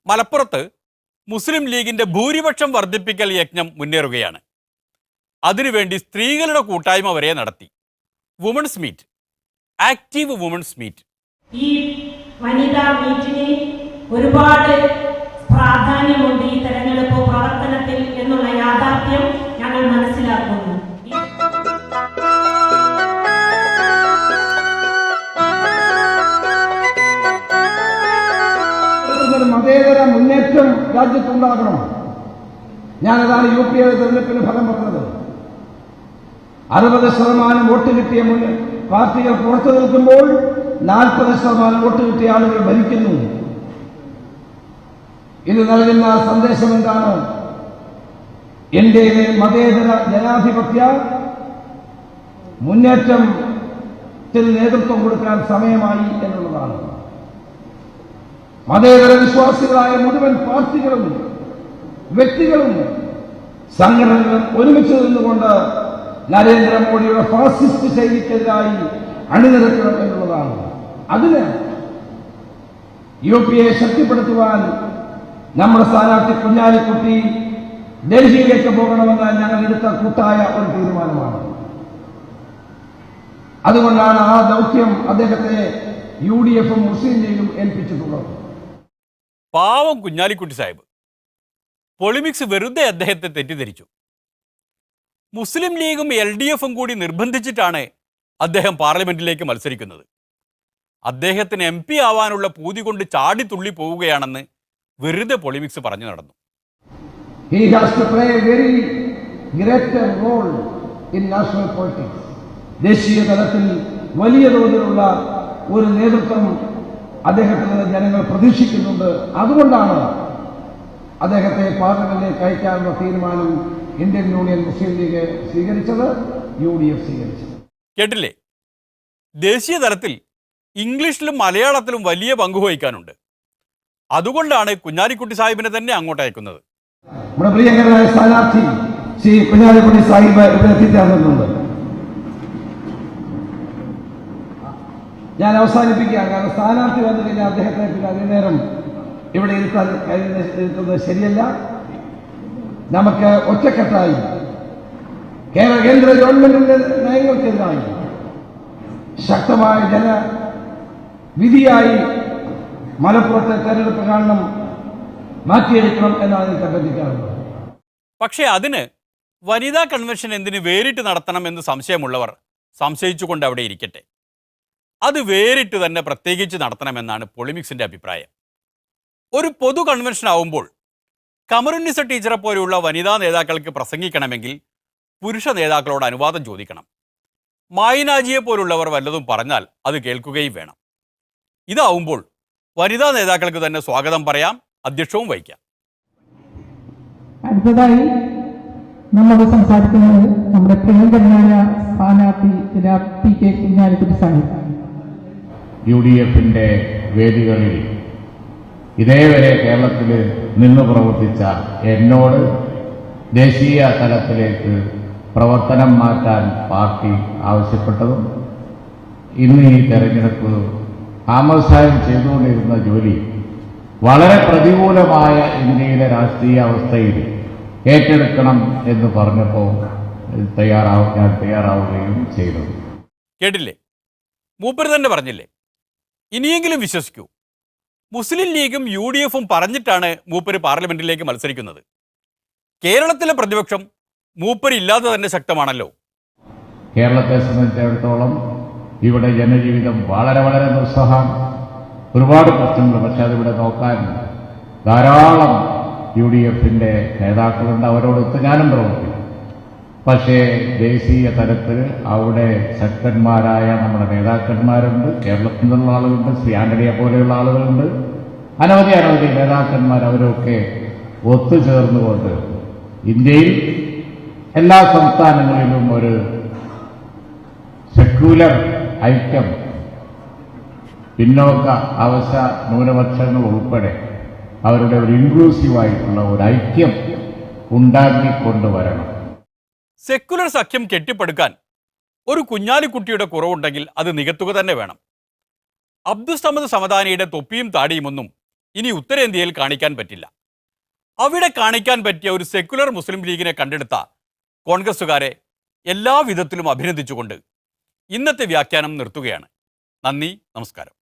മലപ്പുറത്ത് മുസ്ലിം ലീഗിന്റെ ഭൂരിപക്ഷം വർദ്ധിപ്പിക്കൽ യജ്ഞം മുന്നേറുകയാണ്. അതിനുവേണ്ടി സ്ത്രീകളുടെ കൂട്ടായ്മ വരെ നടത്തി. Women's meet, active women's meet. ഈ വനിതാ മീറ്റിന് ഒരുപാട് പ്രാധാന്യമുണ്ട് ഈ തെരഞ്ഞെടുപ്പ് പ്രവർത്തനത്തിൽ എന്നുള്ള യാഥാർത്ഥ്യം ഞങ്ങൾ മനസ്സിലാക്കുന്നു. മതേതര മുന്നേറ്റം രാജ്യത്തുണ്ടാകണം. ഞാനതാണ് UPA തെരഞ്ഞെടുപ്പിന് ഫലം പറഞ്ഞത്. 60% വോട്ട് കിട്ടിയ പാർട്ടികൾ പുറത്തു നിൽക്കുമ്പോൾ 40% വോട്ട് കിട്ടിയ ആളുകൾ ഭരിക്കുന്നു. ഇത് നൽകുന്ന സന്ദേശം എന്താണ്? ഇന്ത്യയിലെ മതേതര ജനാധിപത്യ മുന്നേറ്റത്തിൽ നേതൃത്വം കൊടുക്കാൻ സമയമായി എന്നുള്ളതാണ്. മതേതര വിശ്വാസികളായ മുഴുവൻ പാർട്ടികളും വ്യക്തികളും സംഘടനകളും ഒരുമിച്ച് നിന്നുകൊണ്ട് നരേന്ദ്രമോദിയുടെ ഫാസിസ്റ്റ് ശൈലിക്കെതിരായി അണിനിരക്കണം എന്നുള്ളതാണ്. അതിന് UPA ശക്തിപ്പെടുത്തുവാൻ നമ്മുടെ സ്ഥാനാർത്ഥി കുഞ്ഞാലിക്കുട്ടി ഡൽഹിയിലേക്ക് പോകണമെന്ന് ഞങ്ങൾ എടുത്ത കൂട്ടായ ഒരു തീരുമാനമാണ്. അതുകൊണ്ടാണ് ആ ദൗത്യം അദ്ദേഹത്തെ UDF-ഉം മുസ്ലിം ലീഗും ഏൽപ്പിച്ചിട്ടുള്ളത്. പാവം കുഞ്ഞാലിക്കുട്ടി സാഹിബ്. പൊളിമിക്സ് വെറുതെ അദ്ദേഹത്തെ തെറ്റിദ്ധരിച്ചു. മുസ്ലിം ലീഗും LDF-ഉം കൂടി നിർബന്ധിച്ചിട്ടാണ് അദ്ദേഹം പാർലമെന്റിലേക്ക് മത്സരിക്കുന്നത്. അദ്ദേഹത്തിന് MP ആവാനുള്ള പൂതി കൊണ്ട് ചാടിത്തുള്ളി പോവുകയാണെന്ന് വെറുതെ പൊളിമിക്സ് പറഞ്ഞു നടന്നു. He has to play a very greater role in national politics. ദേശീയ തലത്തിൽ വലിയ തോതിലുള്ള ഒരു നേതൃത്വം അദ്ദേഹത്തിന് ജനങ്ങൾ പ്രതീക്ഷിക്കുന്നുണ്ട്. അതുകൊണ്ടാണ് അദ്ദേഹത്തെ പാർലമെന്റിലേക്ക് അയക്കാനുള്ള തീരുമാനം ഇന്ത്യൻ യൂണിയൻ മുസ്ലിം ലീഗ് സ്വീകരിച്ചത്, UDF സ്വീകരിച്ചത്. കേട്ടില്ലേ? ദേശീയ തലത്തിൽ ഇംഗ്ലീഷിലും മലയാളത്തിലും വലിയ പങ്കുവഹിക്കാനുണ്ട്. അതുകൊണ്ടാണ് കുഞ്ഞാലിക്കുട്ടി സാഹിബിനെ തന്നെ അങ്ങോട്ട് അയക്കുന്നത്. നമ്മുടെ പ്രിയങ്കരനായ സ്ഥാനാർത്ഥി ശ്രീ കുഞ്ഞാലിക്കുട്ടി സാഹിബ് ഇവിടെ എത്തിച്ചേർന്നിട്ടുണ്ട്. ഞാൻ അവസാനിപ്പിക്കുകയാണ്. കാരണം സ്ഥാനാർത്ഥി വന്നു കഴിഞ്ഞാൽ അദ്ദേഹത്തെ പിന്നെ അതിനേരം ഇവിടെ ഇരുത്തുന്നത് ശരിയല്ല. നമുക്ക് ഒറ്റക്കെട്ടായി കേന്ദ്ര ഗവൺമെന്റിന്റെ നയങ്ങൾക്കെതിരായി ശക്തമായ ജനവിധിയായി മലപ്പുറത്തെ തെരഞ്ഞെടുപ്പ് കാണണം, മാറ്റിയെടുക്കണം എന്നാണ് എനിക്ക് അഭ്യർത്ഥിക്കാറുള്ളത്. പക്ഷേ അതിന് വനിതാ കൺവെൻഷൻ എന്തിന് വേറിട്ട് നടത്തണമെന്ന് സംശയമുള്ളവർ സംശയിച്ചുകൊണ്ട് അവിടെ ഇരിക്കട്ടെ. അത് വേറിട്ട് തന്നെ പ്രത്യേകിച്ച് നടത്തണമെന്നാണ് പൊളിമിക്സിന്റെ അഭിപ്രായം. ഒരു പൊതു കൺവെൻഷൻ ആവുമ്പോൾ കമറുന്നിസ ടീച്ചറെ പോലെയുള്ള വനിതാ നേതാക്കൾക്ക് പ്രസംഗിക്കണമെങ്കിൽ പുരുഷ നേതാക്കളോട് അനുവാദം ചോദിക്കണം. മായിനാജിയെ പോലുള്ളവർ വല്ലതും പറഞ്ഞാൽ അത് കേൾക്കുകയും വേണം. ഇതാവുമ്പോൾ വനിതാ നേതാക്കൾക്ക് തന്നെ സ്വാഗതം പറയാം, അധ്യക്ഷവും വഹിക്കാം. അടുത്തതായി നമ്മൾ സംസാരിക്കുന്നത് നമ്മുടെ പ്രിയങ്കരനായ സ്ഥാനാർത്ഥി PK കുഞ്ഞാലിക്കുട്ടി സാഹിബ്. UDF-ന്റെ വേദികളിൽ ഇതേവരെ കേരളത്തിൽ നിന്ന് പ്രവർത്തിച്ച എന്നോട് ദേശീയ തലത്തിലേക്ക് പ്രവർത്തനം മാറ്റാൻ പാർട്ടി ആവശ്യപ്പെട്ടതും ഇന്ന് ഈ തെരഞ്ഞെടുപ്പ് അഹമ്മദ് സാഹിബ് ചെയ്തുകൊണ്ടിരുന്ന ജോലി വളരെ പ്രതികൂലമായ ഇന്ത്യയിലെ രാഷ്ട്രീയ അവസ്ഥയിൽ ഏറ്റെടുക്കണം എന്ന് പറഞ്ഞപ്പോൾ ഞാൻ തയ്യാറാവുകയും ചെയ്തു. കേട്ടില്ലേ? മൂപ്പര് തന്നെ പറഞ്ഞില്ലേ? ഇനിയെങ്കിലും വിശ്വസിക്കൂ. മുസ്ലിം ലീഗും UDF-ഉം പറഞ്ഞിട്ടാണ് മൂപ്പര് പാർലമെന്റിലേക്ക് മത്സരിക്കുന്നത്. കേരളത്തിലെ പ്രതിപക്ഷം മൂപ്പര് ഇല്ലാതെ തന്നെ ശക്തമാണല്ലോ. കേരളത്തെ സംബന്ധിച്ചിടത്തോളം ഇവിടെ ജനജീവിതം വളരെ വളരെ ദുസ്സഹമാണ്. ഒരുപാട് പ്രശ്നങ്ങൾ. പക്ഷെ അതിവിടെ നോക്കാൻ ധാരാളം UDF-ന്റെ നേതാക്കളുണ്ട്. അവരോടൊത്ത് ഞാനും പ്രവർത്തിക്കും. പക്ഷേ ദേശീയ തലത്തിൽ അവിടെ ശക്തന്മാരായ നമ്മുടെ നേതാക്കന്മാരുണ്ട്. കേരളത്തിൽ നിന്നുള്ള ആളുകളുണ്ട്, ശ്രീ ആന്റണിയെ പോലെയുള്ള ആളുകളുണ്ട്, അനവധി നേതാക്കന്മാർ. അവരൊക്കെ ഒത്തുചേർന്നുകൊണ്ട് ഇന്ത്യയിൽ എല്ലാ സംസ്ഥാനങ്ങളിലും ഒരു സെക്യുലർ ഐക്യം, പിന്നോക്ക അവശ്യ ന്യൂനപക്ഷങ്ങൾ ഉൾപ്പെടെ അവരുടെ ഒരു ഇൻക്ലൂസീവായിട്ടുള്ള ഒരു ഐക്യം ഉണ്ടാക്കിക്കൊണ്ടുവരണം. സെക്യുലർ സഖ്യം കെട്ടിപ്പടുക്കാൻ ഒരു കുഞ്ഞാലിക്കുട്ടിയുടെ കുറവുണ്ടെങ്കിൽ അത് നികത്തുക തന്നെ വേണം. അബ്ദുൾ സമദ് സമദാനിയുടെ തൊപ്പിയും താടിയുമൊന്നും ഇനി ഉത്തരേന്ത്യയിൽ കാണിക്കാൻ പറ്റില്ല. അവിടെ കാണിക്കാൻ പറ്റിയ ഒരു സെക്യുലർ മുസ്ലിം ലീഗിനെ കണ്ടെടുത്ത കോൺഗ്രസ്സുകാരെ എല്ലാ വിധത്തിലും അഭിനന്ദിച്ചുകൊണ്ട് ഇന്നത്തെ വ്യാഖ്യാനം നിർത്തുകയാണ്. നന്ദി, നമസ്കാരം.